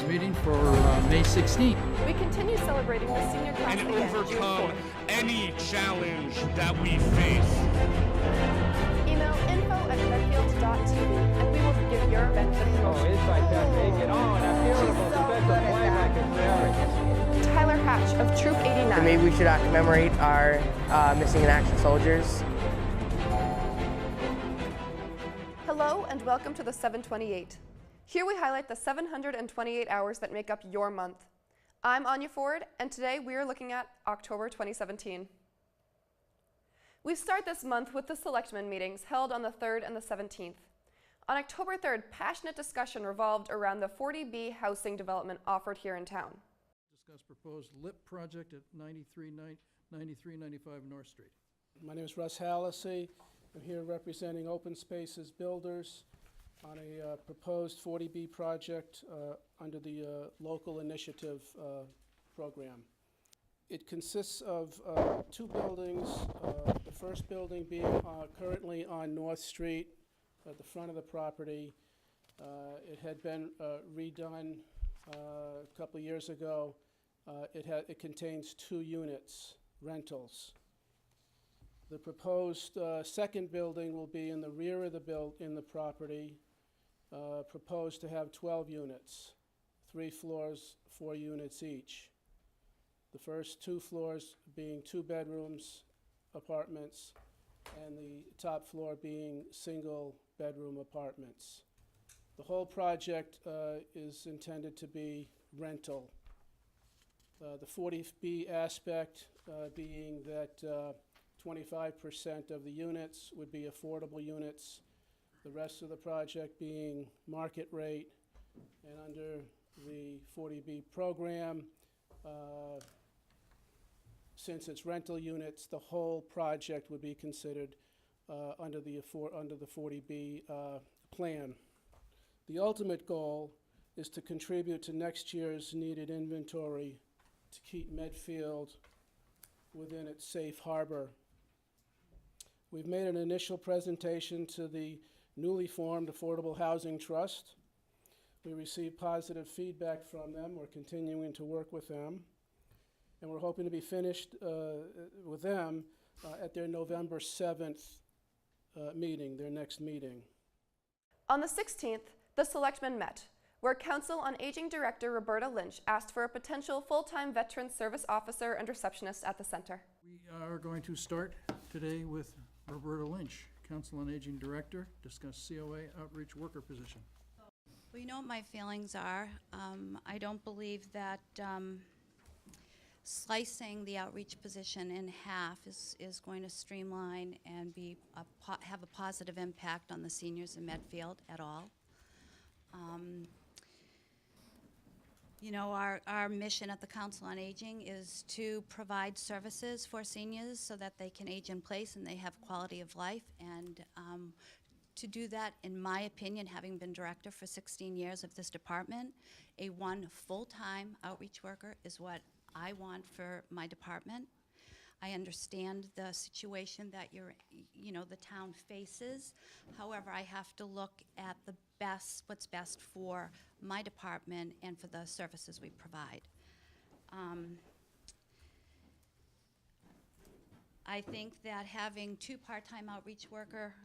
meeting for May 16th. We continue celebrating the senior class and again, overcome June 4th. any challenge that we face. Email info@medfield.tv and we will give your event the promotion. Oh, it's like that. Make it on. That beautiful special playback is very. Tyler Hatch of Troop 89. Maybe we should commemorate our missing in action soldiers. Hello and welcome to the 728. Here we highlight the 728 hours that make up your month. I'm Aine Ford, and today we are looking at October 2017. We start this month with the Selectmen meetings held on the 3rd and the 17th. On October 3rd, passionate discussion revolved around the 40B housing development offered here in town. Discuss proposed LIP project at 9395 North Street. My name is Russ Hallisey. I'm here representing Open Spaces Builders on a proposed 40B project under the local initiative program. It consists of two buildings, the first building being currently on North Street at the front of the property. It had been redone a couple of years ago. It contains 2 units, rentals. The proposed second building will be in the rear of the property, proposed to have 12 units, 3 floors, 4 units each. The first 2 floors being 2 bedrooms, apartments, and the top floor being single bedroom apartments. The whole project is intended to be rental. The 40B aspect being that 25% of the units would be affordable units, the rest of the project being market rate, and under the 40B program, since it's rental units, the whole project would be considered under the 40B plan. The ultimate goal is to contribute to next year's needed inventory to keep Medfield within its safe harbor. We've made an initial presentation to the newly formed Affordable Housing Trust. We received positive feedback from them. We're continuing to work with them. And we're hoping to be finished with them at their November 7th meeting, their next meeting. On the 16th, the Selectmen met, where Council on Aging Director Roberta Lynch asked for a potential full-time veteran service officer and receptionist at the center. We are going to start today with Roberta Lynch, Council on Aging Director, discuss COA outreach worker position. Well, you know what my feelings are. I don't believe that slicing the outreach position in half is going to streamline and have a positive impact on the seniors in Medfield at all. You know, our mission at the Council on Aging is to provide services for seniors so that they can age in place and they have quality of life. And to do that, in my opinion, having been director for 16 years of this department, one full-time outreach worker is what I want for my department. I understand the situation that the town faces. However, I have to look at what's best for my department and for the services we provide. I think that having 2 part-time outreach worker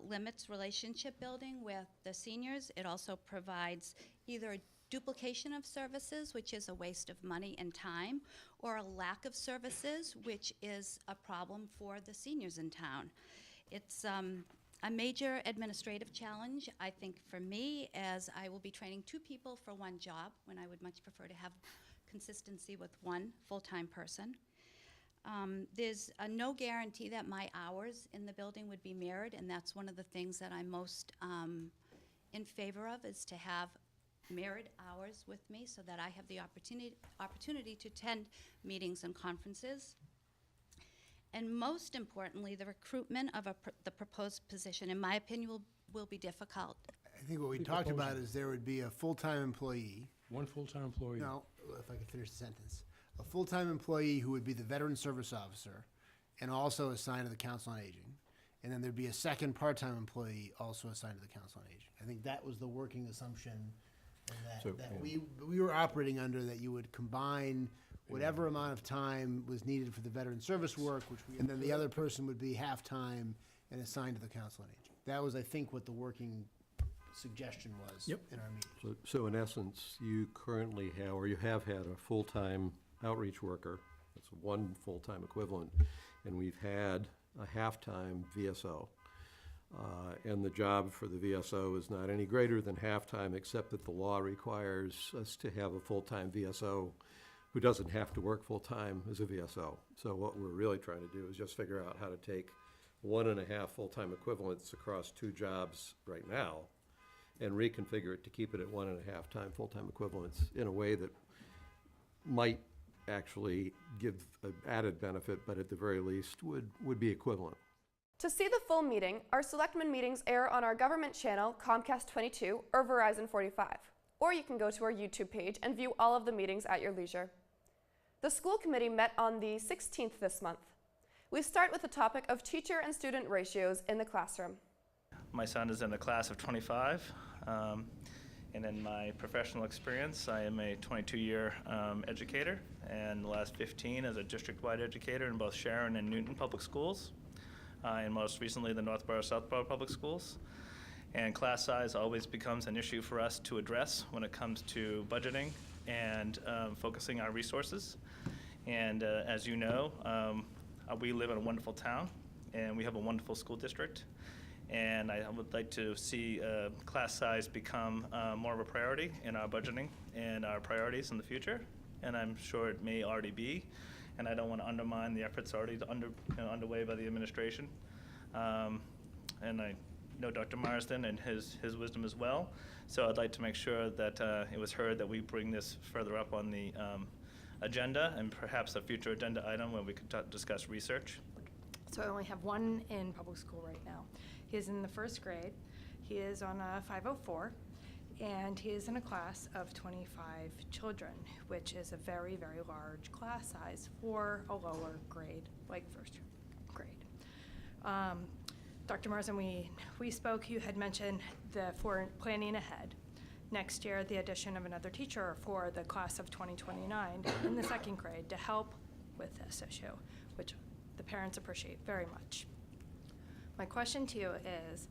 limits relationship building with the seniors. It also provides either a duplication of services, which is a waste of money and time, or a lack of services, which is a problem for the seniors in town. It's a major administrative challenge, I think, for me, as I will be training 2 people for 1 job, when I would much prefer to have consistency with 1 full-time person. There's no guarantee that my hours in the building would be mirrored, and that's one of the things that I'm most in favor of, is to have mirrored hours with me so that I have the opportunity to attend meetings and conferences. And most importantly, the recruitment of the proposed position, in my opinion, will be difficult. I think what we talked about is there would be a full-time employee. 1 full-time employee. No, if I could finish the sentence. A full-time employee who would be the veteran service officer and also assigned to the Council on Aging. And then there'd be a second part-time employee also assigned to the Council on Aging. I think that was the working assumption That we were operating under, that you would combine whatever amount of time was needed for the veteran service work, and then the other person would be half-time and assigned to the Council on Aging. That was, I think, what the working suggestion was in our meeting. So in essence, you currently have, or you have had, a full-time outreach worker. That's one full-time equivalent. And we've had a half-time VSO. And the job for the VSO is not any greater than half-time, except that the law requires us to have a full-time VSO who doesn't have to work full-time as a VSO. So what we're really trying to do is just figure out how to take 1.5 full-time equivalents across 2 jobs right now and reconfigure it to keep it at 1.5 time full-time equivalents in a way that might actually give an added benefit, but at the very least would be equivalent. To see the full meeting, our selectmen meetings air on our government channel, Comcast 22 or Verizon 45. Or you can go to our YouTube page and view all of the meetings at your leisure. The school committee met on the 16th this month. We start with the topic of teacher and student ratios in the classroom. My son is in the class of 25, and in my professional experience, I am a 22-year educator, and the last 15 as a district-wide educator in both Sharon and Newton public schools, and most recently the Northborough Southborough public schools. And class size always becomes an issue for us to address when it comes to budgeting and focusing our resources. And as you know, we live in a wonderful town, and we have a wonderful school district. And I would like to see class size become more of a priority in our budgeting and our priorities in the future. And I'm sure it may already be. And I don't want to undermine the efforts already underway by the administration. And I know Dr. Marsden and his wisdom as well. So I'd like to make sure that it was heard that we bring this further up on the agenda, and perhaps a future agenda item where we could discuss research. So I only have one in public school right now. He is in the 1st grade. He is on a 504, and he is in a class of 25 children, which is a very, very large class size for a lower grade, like 1st grade. Dr. Marsden, we spoke, you had mentioned for planning ahead. Next year, the addition of another teacher for the class of 2029 in the 2nd grade to help with this issue, which the parents appreciate very much. My question to you is,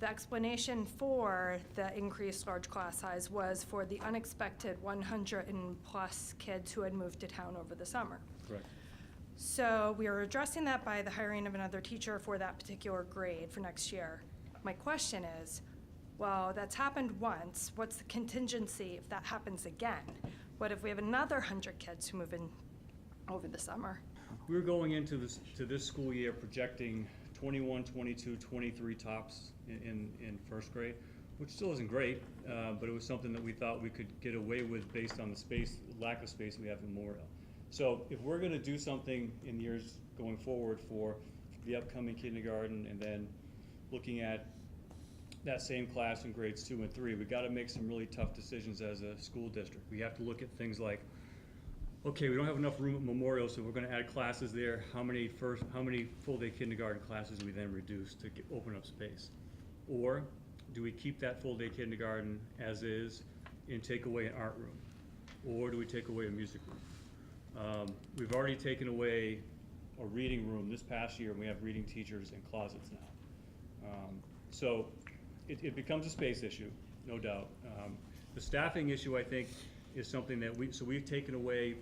the explanation for the increased large class size was for the unexpected 100 and plus kids who had moved to town over the summer. Correct. So we are addressing that by the hiring of another teacher for that particular grade for next year. My question is, well, that's happened once. What's the contingency if that happens again? What if we have another 100 kids who move in over the summer? We're going into this school year projecting 21, 22, 23 tops in 1st grade, which still isn't great, but it was something that we thought we could get away with based on the lack of space we have in Memorial. So if we're going to do something in years going forward for the upcoming kindergarten, and then looking at that same class in grades 2 and 3, we've got to make some really tough decisions as a school district. We have to look at things like, okay, we don't have enough room at Memorial, so we're going to add classes there. How many full-day kindergarten classes do we then reduce to open up space? Or do we keep that full-day kindergarten as is and take away an art room? Or do we take away a music room? We've already taken away a reading room this past year, and we have reading teachers in closets now. So it becomes a space issue, no doubt. The staffing issue, I think, is something that we've taken away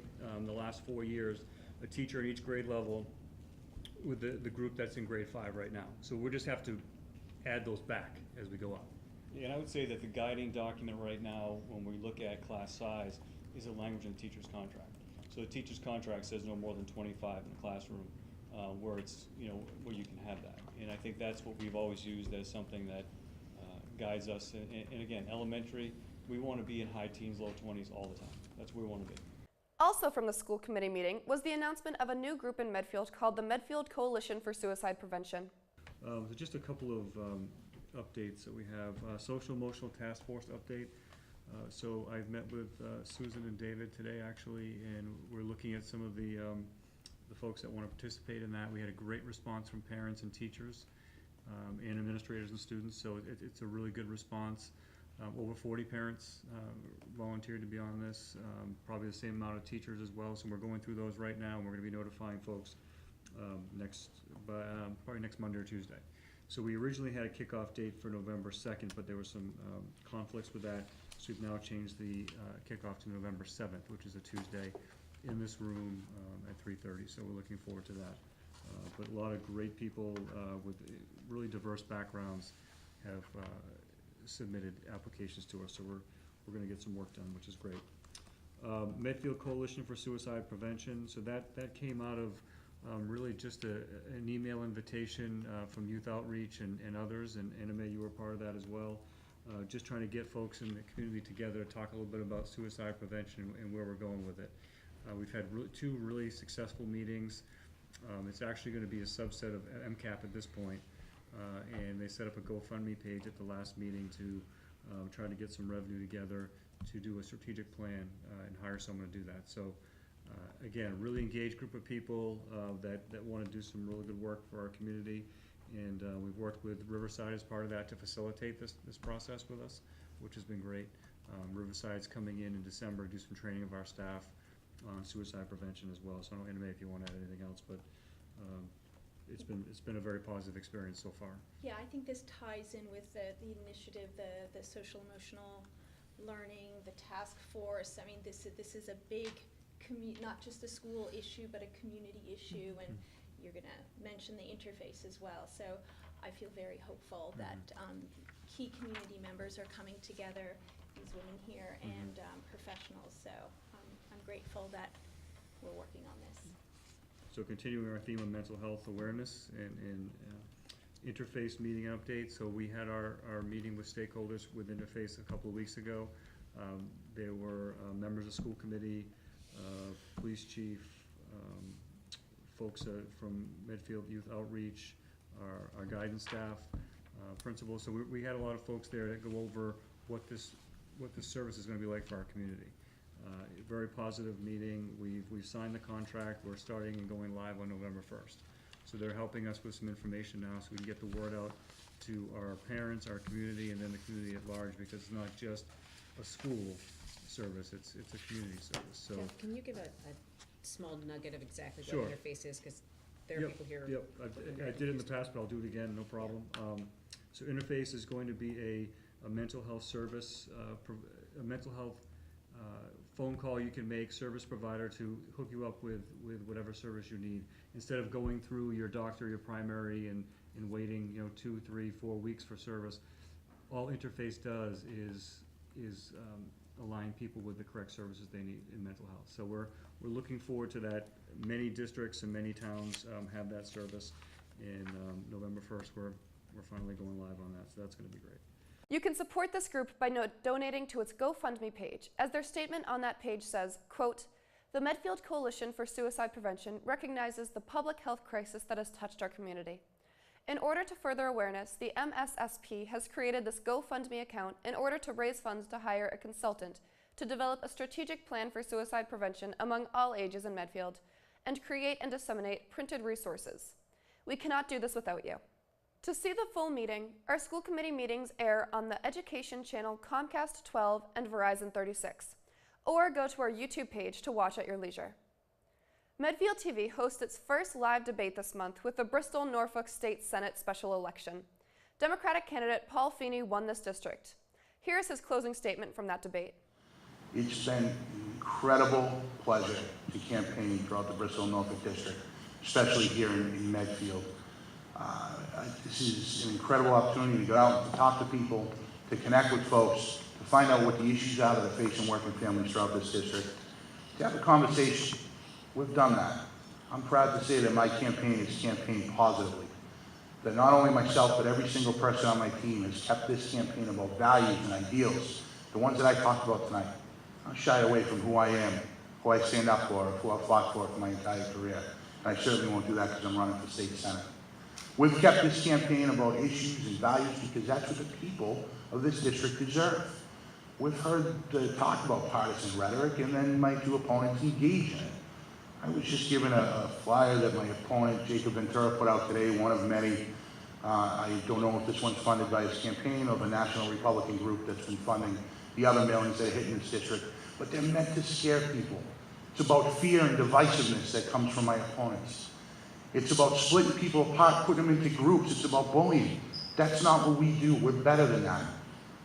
the last 4 years, a teacher in each grade level with the group that's in grade 5 right now. So we just have to add those back as we go up. Yeah, and I would say that the guiding document right now, when we look at class size, is a language in the teacher's contract. So the teacher's contract says no more than 25 in the classroom, where it's, where you can have that. And I think that's what we've always used as something that guides us. And again, elementary, we want to be in high teens, low 20s all the time. That's where we want to be. Also from the school committee meeting was the announcement of a new group in Medfield called the Medfield Coalition for Suicide Prevention. So just a couple of updates that we have. Social Emotional Task Force update. So I've met with Susan and David today, actually, and we're looking at some of the folks that want to participate in that. We had a great response from parents and teachers and administrators and students, so it's a really good response. Over 40 parents volunteered to be on this, probably the same amount of teachers as well. So we're going through those right now, and we're going to be notifying folks probably next Monday or Tuesday. So we originally had a kickoff date for November 2nd, but there were some conflicts with that. So we've now changed the kickoff to November 7th, which is a Tuesday, in this room at 3:30. So we're looking forward to that. But a lot of great people with really diverse backgrounds have submitted applications to us. So we're going to get some work done, which is great. Medfield Coalition for Suicide Prevention. So that came out of really just an email invitation from Youth Outreach and others, and Aine, you were part of that as well. Just trying to get folks in the community together to talk a little bit about suicide prevention and where we're going with it. We've had two really successful meetings. It's actually going to be a subset of MCAP at this point, and they set up a GoFundMe page at the last meeting to try to get some revenue together to do a strategic plan and hire someone to do that. So again, really engaged group of people that want to do some really good work for our community, and we've worked with Riverside as part of that to facilitate this process with us, which has been great. Riverside's coming in December to do some training of our staff on suicide prevention as well. So I don't know, Aine, if you want to add anything else, but it's been a very positive experience so far. Yeah, I think this ties in with the initiative, the social emotional learning, the task force. I mean, this is a big not just a school issue, but a community issue, and you're going to mention the interface as well. So I feel very hopeful that key community members are coming together, these women here, and professionals. So I'm grateful that we're working on this. So continuing our theme of mental health awareness and interface meeting update. So we had our meeting with stakeholders with Interface a couple of weeks ago. There were members of school committee, police chief, folks from Medfield Youth Outreach, our guidance staff, principals. So we had a lot of folks there to go over what this service is going to be like for our community. Very positive meeting. We've signed the contract. We're starting and going live on November 1st. So they're helping us with some information now so we can get the word out to our parents, our community, and then the community at large, because it's not just a school service, it's a community service. So Jeff, can you give a small nugget of exactly Sure. what Interface is? Because there are people here. Yep, I did it in the past, but I'll do it again, no problem. So Interface is going to be a mental health service, a mental health phone call you can make, service provider to hook you up with whatever service you need. Instead of going through your doctor, your primary, and waiting 2, 3, 4 weeks for service, all Interface does is align people with the correct services they need in mental health. So we're looking forward to that. Many districts and many towns have that service, and November 1st we're finally going live on that, so that's going to be great. You can support this group by donating to its GoFundMe page, as their statement on that page says, quote, "The Medfield Coalition for Suicide Prevention recognizes the public health crisis that has touched our community. In order to further awareness, the MSSP has created this GoFundMe account in order to raise funds to hire a consultant to develop a strategic plan for suicide prevention among all ages in Medfield and create and disseminate printed resources. We cannot do this without you." To see the full meeting, our school committee meetings air on the education channel Comcast 12 and Verizon 36, or go to our YouTube page to watch at your leisure. Medfield TV hosts its first live debate this month with the Bristol-Norfolk State Senate special election. Democratic candidate Paul Feeney won this district. Here is his closing statement from that debate. It's been an incredible pleasure to campaign throughout the Bristol-Norfolk district, especially here in Medfield. This is an incredible opportunity to go out and to talk to people, to connect with folks, to find out what the issues are that are facing working families throughout this district, to have a conversation. We've done that. I'm proud to say that my campaign has campaigned positively. That not only myself, but every single person on my team has kept this campaign about values and ideals, the ones that I talked about tonight. I'll shy away from who I am, who I stand up for, who I've fought for my entire career. And I certainly won't do that because I'm running for state senate. We've kept this campaign about issues and values because that's what the people of this district deserve. We've heard the talk about partisan rhetoric, and then my two opponents engage in it. I was just given a flyer that my opponent, Jacob Ventura, put out today, one of many, I don't know if this one's funded by his campaign or the National Republican group that's been funding the other mailings that are hitting this district, but they're meant to scare people. It's about fear and divisiveness that comes from my opponents. It's about splitting people apart, putting them into groups. It's about bullying. That's not what we do. We're better than that.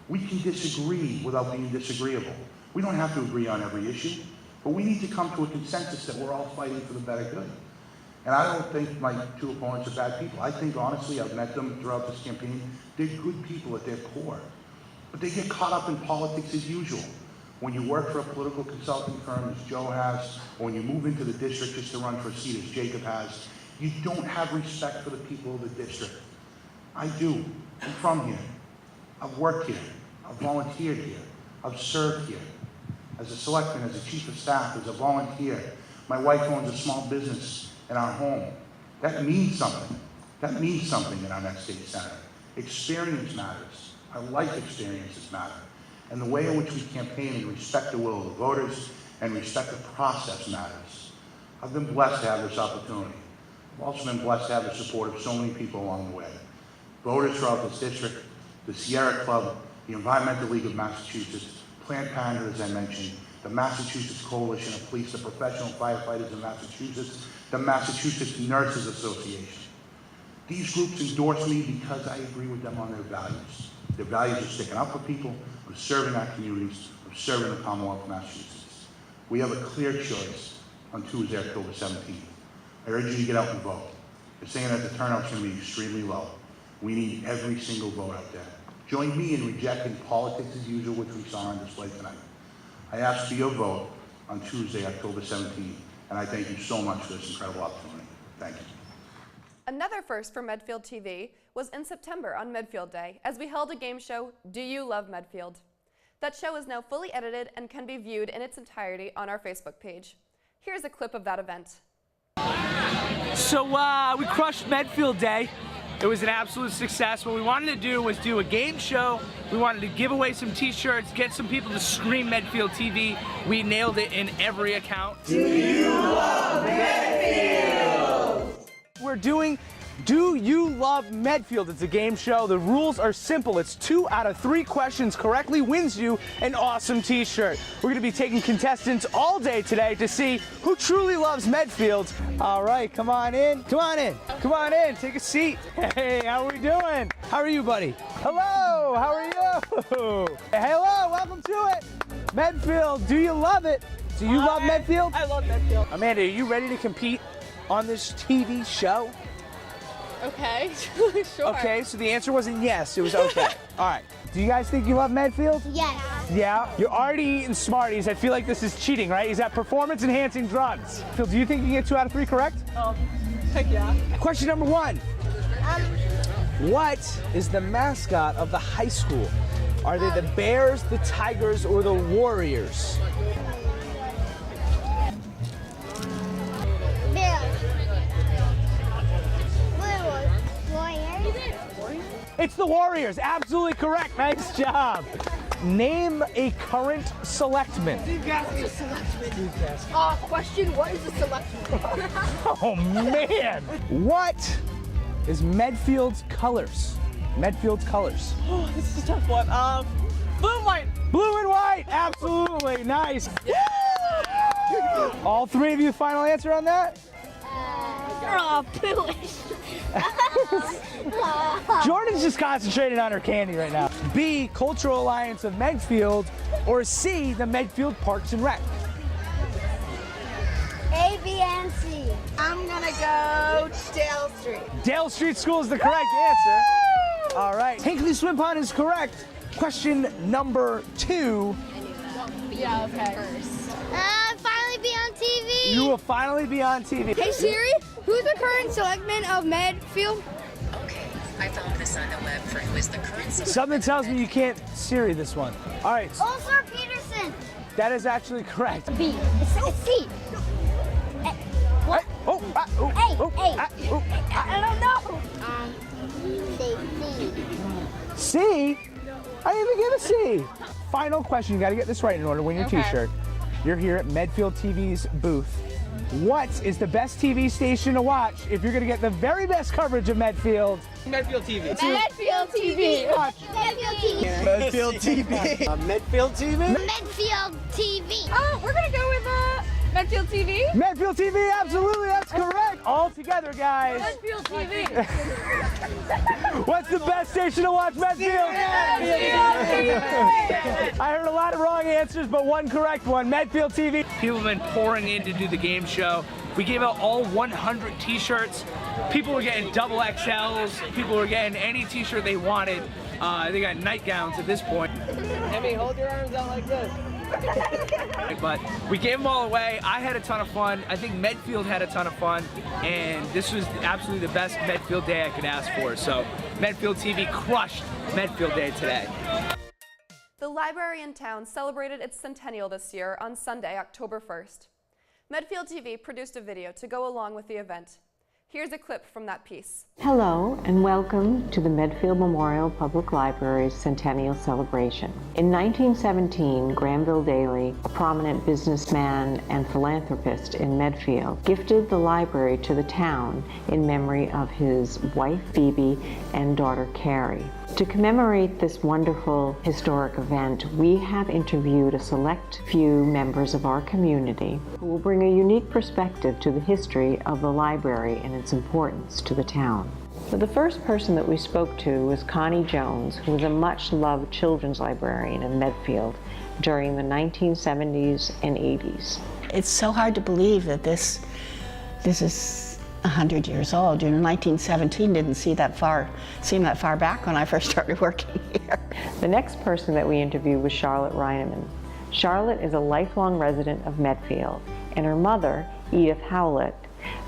We can disagree without being disagreeable. We don't have to agree on every issue, but we need to come to a consensus that we're all fighting for the better good. And I don't think my two opponents are bad people. I think, honestly, I've met them throughout this campaign. They're good people at their core. But they get caught up in politics as usual. When you work for a political consulting firm, as Joe has, or when you move into the district just to run for a seat, as Jacob has, you don't have respect for the people of the district. I do. I'm from here. I've worked here. I've volunteered here. I've served here. As a selectman, as a chief of staff, as a volunteer. My wife owns a small business in our home. That means something. That means something in our next state senate. Experience matters. Our life experiences matter. And the way in which we campaign and respect the will of the voters and respect the process matters. I've been blessed to have this opportunity. I've also been blessed to have the support of so many people along the way. Voters throughout this district, the Sierra Club, the Environmental League of Massachusetts, Planned Parenthood, as I mentioned, the Massachusetts Coalition of Police, the Professional Firefighters in Massachusetts, the Massachusetts Nurses Association. These groups endorse me because I agree with them on their values. Their values of sticking up for people, of serving our communities, of serving the Commonwealth of Massachusetts. We have a clear choice on Tuesday, October 17th. I urge you to get out and vote. They're saying that the turnout's going to be extremely low. We need every single vote out there. Join me in rejecting politics as usual, which we saw on display tonight. I ask for your vote on Tuesday, October 17th, and I thank you so much for this incredible opportunity. Thank you. Another first for Medfield TV was in September on Medfield Day, as we held a game show, Do You Love Medfield? That show is now fully edited and can be viewed in its entirety on our Facebook page. Here's a clip of that event. So we crushed Medfield Day. It was an absolute success. What we wanted to do was do a game show. We wanted to give away some t-shirts, get some people to scream Medfield TV. We nailed it in every account. Do you love Medfield? We're doing Do You Love Medfield? It's a game show. The rules are simple. It's 2 out of 3 questions correctly wins you an awesome t-shirt. We're gonna be taking contestants all day today to see who truly loves Medfield. All right, come on in. Come on in. Come on in. Take a seat. Hey, how are we doing? How are you, buddy? Hello, how are you? Hello, welcome to it. Medfield, do you love it? Do you love Medfield? I love Medfield. Amanda, are you ready to compete on this TV show? Okay, sure. Okay, so the answer wasn't yes, it was okay. All right, do you guys think you love Medfield? Yes. Yeah? You're already eating Smarties. I feel like this is cheating, right? Is that performance-enhancing drugs? Phil, do you think you can get 2 out of 3 correct? Heck yeah. Question number 1. What is the mascot of the high school? Are they the Bears, the Tigers, or the Warriors? It's the Warriors. Absolutely correct. Nice job. Name a current selectman. Question, what is a selectman? Oh, man. What is Medfield's colors? Medfield's colors. Oh, this is a tough one. Blue and white. Blue and white. Absolutely. Nice. Yeah. All 3 of you, final answer on that? Bluish. Jordan's just concentrating on her candy right now. B, Cultural Alliance of Medfield, or C, the Medfield Parks and Rec? A, B, and C. I'm gonna go Dale Street. Dale Street School is the correct answer. All right, Hinkley Swim Pond is correct. Question number 2. Yeah, okay. Finally be on TV. You will finally be on TV. Hey Siri, who's the current selectman of Medfield? Okay, I found this on the web for who is the current selectman. Something tells me you can't Siri this one. All right. Oh, Sir Peterson. That is actually correct. B. It's C. What? I don't know. C? I didn't even give a C. Final question. You got to get this right in order to win your t-shirt. You're here at Medfield TV's booth. What is the best TV station to watch if you're going to get the very best coverage of Medfield? Medfield TV. Medfield TV. Medfield TV. Medfield TV. Medfield TV. Medfield TV. Oh, we're gonna go with Medfield TV. Medfield TV, absolutely, that's correct. All together, guys. Medfield TV. What's the best station to watch, Medfield? I heard a lot of wrong answers, but one correct one. Medfield TV. People have been pouring in to do the game show. We gave out all 100 t-shirts. People were getting double XLs. People were getting any t-shirt they wanted. They got nightgowns at this point. Emmy, hold your arms out like this. But we gave them all away. I had a ton of fun. I think Medfield had a ton of fun. And this was absolutely the best Medfield day I could ask for. So Medfield TV crushed Medfield Day today. The library in town celebrated its centennial this year on Sunday, October 1st. Medfield TV produced a video to go along with the event. Here's a clip from that piece. Hello and welcome to the Medfield Memorial Public Library's Centennial Celebration. In 1917, Granville Daly, a prominent businessman and philanthropist in Medfield, gifted the library to the town in memory of his wife Phoebe and daughter Carrie. To commemorate this wonderful historic event, we have interviewed a select few members of our community who will bring a unique perspective to the history of the library and its importance to the town. So the first person that we spoke to was Connie Jones, who was a much-loved children's librarian in Medfield during the 1970s and 80s. It's so hard to believe that this is 100 years old. You know, 1917 didn't seem that far back when I first started working here. The next person that we interviewed was Charlotte Reineman. Charlotte is a lifelong resident of Medfield, and her mother, Edith Howlett,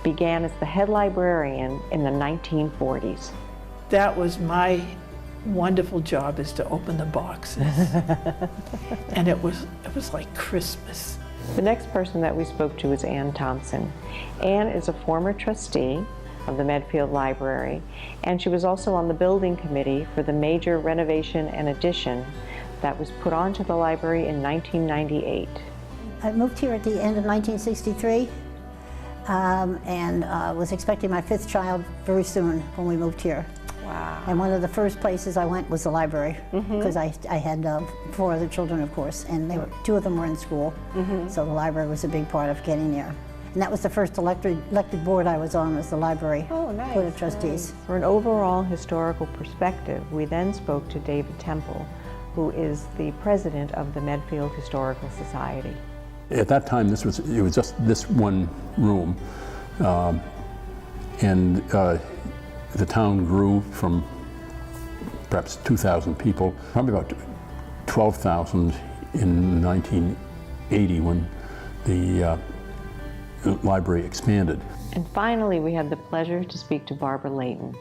began as the head librarian in the 1940s. That was my wonderful job, is to open the boxes. And it was like Christmas. The next person that we spoke to was Ann Thompson. Ann is a former trustee of the Medfield Library, and she was also on the building committee for the major renovation and addition that was put onto the library in 1998. I moved here at the end of 1963 and was expecting my 5th child very soon when we moved here. Wow. And one of the first places I went was the library, because I had 4 other children, of course, and 2 of them were in school, so the library was a big part of getting there. And that was the first elected board I was on, was the library board of trustees. For an overall historical perspective, we then spoke to David Temple, who is the president of the Medfield Historical Society. At that time, it was just this one room, and the town grew from perhaps 2,000 people, probably about 12,000 in 1980 when the library expanded. And finally, we had the pleasure to speak to Barbara Layton.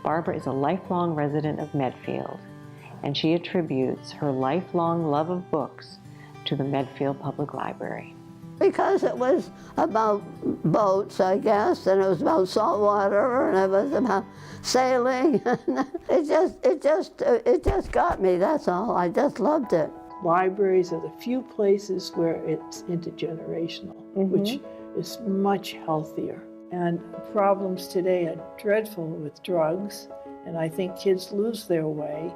Barbara is a lifelong resident of Medfield, and she attributes her lifelong love of books to the Medfield Public Library. Because it was about boats, I guess, and it was about salt water, and it was about sailing. it just got me, that's all. I just loved it. Libraries are the few places where it's intergenerational, which is much healthier. And problems today are dreadful with drugs, and I think kids lose their way.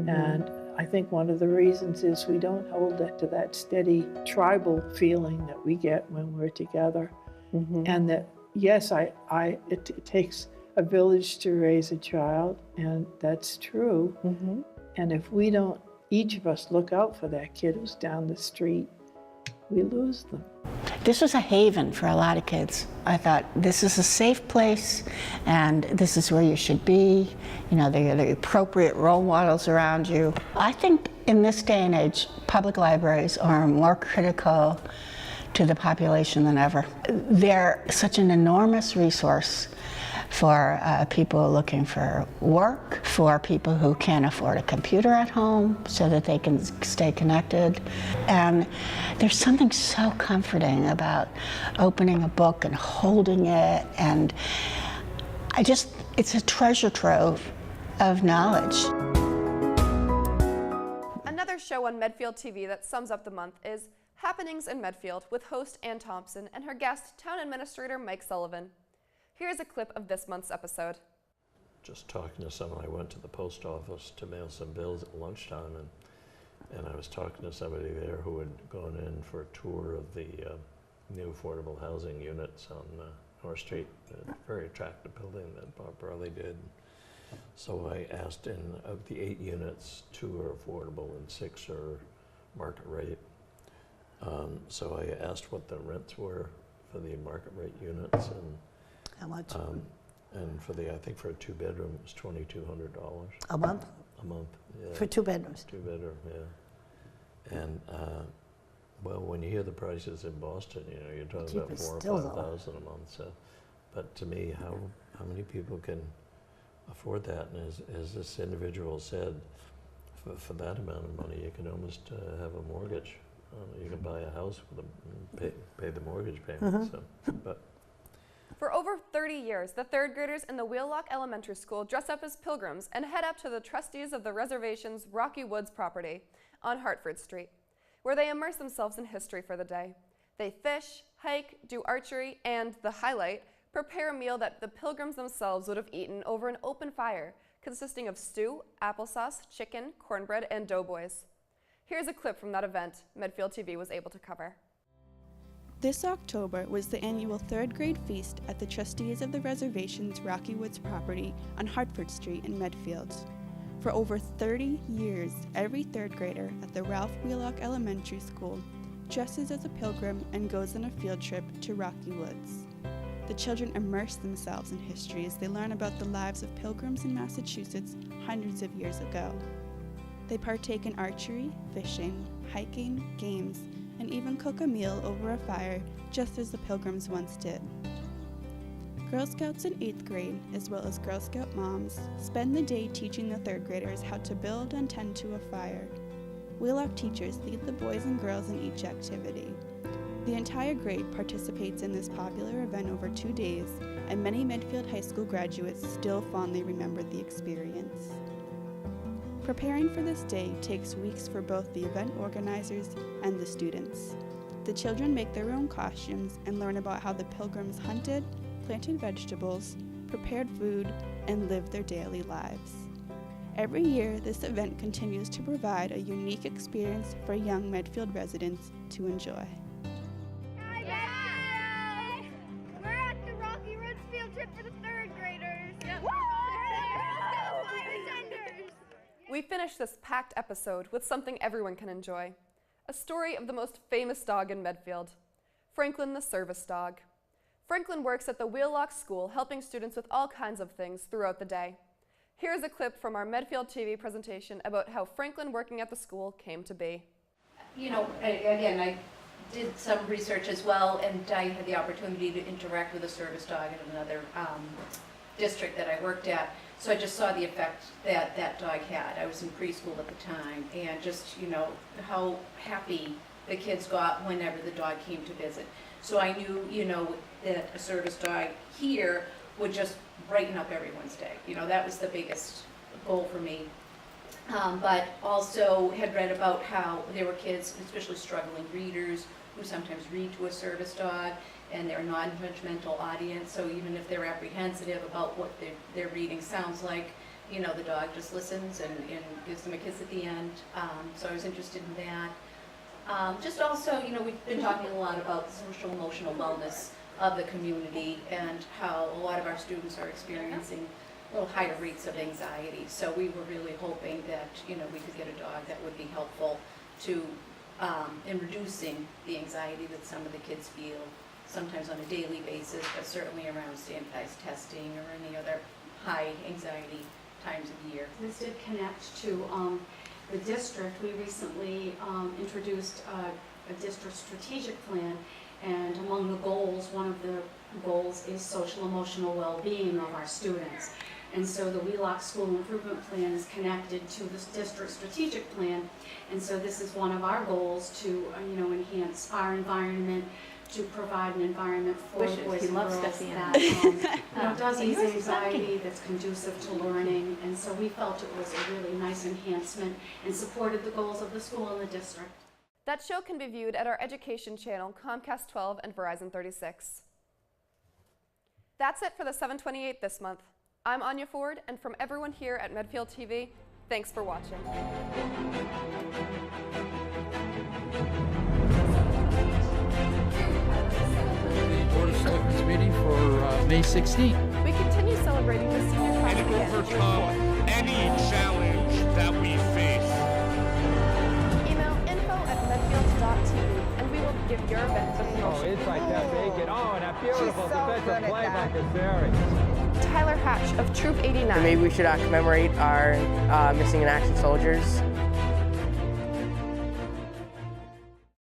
And I think one of the reasons is we don't hold it to that steady tribal feeling that we get when we're together. And that, yes, it takes a village to raise a child, and that's true. And if we don't, each of us, look out for that kid who's down the street, we lose them. This was a haven for a lot of kids. I thought, this is a safe place, and this is where you should be. You know, there are the appropriate role models around you. I think in this day and age, public libraries are more critical to the population than ever. They're such an enormous resource for people looking for work, for people who can't afford a computer at home so that they can stay connected. And there's something so comforting about opening a book and holding it, and it's a treasure trove of knowledge. Another show on Medfield TV that sums up the month is Happenings in Medfield with host Ann Thompson and her guest, Town Administrator Mike Sullivan. Here's a clip of this month's episode. Just talking to someone, I went to the post office to mail some bills at lunchtime, and I was talking to somebody there who had gone in for a tour of the new affordable housing units on North Street, a very attractive building that Bob Burley did. So I asked, of the 8 units, 2 are affordable and 6 are market rate. So I asked what the rents were for the market rate units, and how much? And for I think for a 2-bedroom, it was $2,200 a month. A month, yeah. For 2 bedrooms. 2-bedroom, yeah. And well, when you hear the prices in Boston, you know, you're talking about $4,000 or $5,000 a month. So, but to me, how many people can afford that? And as this individual said, for that amount of money, you can almost have a mortgage. You can buy a house with pay the mortgage payment. So, but. For over 30 years, the third graders in the Wheelock Elementary School dress up as pilgrims and head up to the trustees of the reservation's Rocky Woods property on Hartford Street, where they immerse themselves in history for the day. They fish, hike, do archery, and, the highlight, prepare a meal that the pilgrims themselves would have eaten over an open fire, consisting of stew, applesauce, chicken, cornbread, and doughboys. Here's a clip from that event Medfield TV was able to cover. This October was the annual 3rd grade feast at the trustees of the reservation's Rocky Woods property on Hartford Street in Medfield. For over 30 years, every 3rd grader at the Ralph Wheelock Elementary School dresses as a pilgrim and goes on a field trip to Rocky Woods. The children immerse themselves in history as they learn about the lives of pilgrims in Massachusetts hundreds of years ago. They partake in archery, fishing, hiking, games, and even cook a meal over a fire, just as the pilgrims once did. Girl Scouts in 8th grade, as well as Girl Scout moms, spend the day teaching the 3rd graders how to build and tend to a fire. Wheelock teachers lead the boys and girls in each activity. The entire grade participates in this popular event over 2 days, and many Medfield High School graduates still fondly remember the experience. Preparing for this day takes weeks for both the event organizers and the students. The children make their own costumes and learn about how the pilgrims hunted, planted vegetables, prepared food, and lived their daily lives. Every year, this event continues to provide a unique experience for young Medfield residents to enjoy. Hi, Medfield! We're at the Rocky Woods field trip for the 3rd graders. Yep. We finish this packed episode with something everyone can enjoy. A story of the most famous dog in Medfield, Franklin the service dog. Franklin works at the Wheelock School helping students with all kinds of things throughout the day. Here's a clip from our Medfield TV presentation about how Franklin working at the school came to be. You know, again, I did some research as well, and I had the opportunity to interact with a service dog in another district that I worked at. So I just saw the effect that that dog had. I was in preschool at the time, and just, you know, how happy the kids got whenever the dog came to visit. So I knew, you know, that a service dog here would just brighten up everyone's day. You know, that was the biggest goal for me. But also had read about how there were kids, especially struggling readers, who sometimes read to a service dog, and they're a non-judgmental audience, so even if they're apprehensive about what their reading sounds like, you know, the dog just listens and gives them a kiss at the end. So I was interested in that. Just also, you know, we've been talking a lot about the social emotional wellness of the community and how a lot of our students are experiencing a little higher rates of anxiety. So we were really hoping that, you know, we could get a dog that would be helpful to in reducing the anxiety that some of the kids feel, sometimes on a daily basis, but certainly around standardized testing or any other high anxiety times of year. This did connect to the district. We recently introduced a district strategic plan, and among the goals, one of the goals is social emotional well-being of our students. And so the Wheelock School Improvement Plan is connected to this district strategic plan, and so this is one of our goals to you know, enhance our environment, to provide an environment for boys and girls that you know, does ease anxiety, that's conducive to learning, and so we felt it was a really nice enhancement and supported the goals of the school and the district. That show can be viewed at our education channel, Comcast 12 and Verizon 36. That's it for the 728 this month. I'm Aine Ford, and from everyone here at Medfield TV, thanks for watching. The Board of Selectmen's meeting for May 16th. We continue celebrating the senior and overcome any challenge that we face. Email info@medfield.tv and we will give your event the promotion. Oh, it's like that bacon. Oh, and that beautiful defensive play by Cassari. Tyler Hatch of Troop 89. And maybe we should commemorate our missing in action soldiers.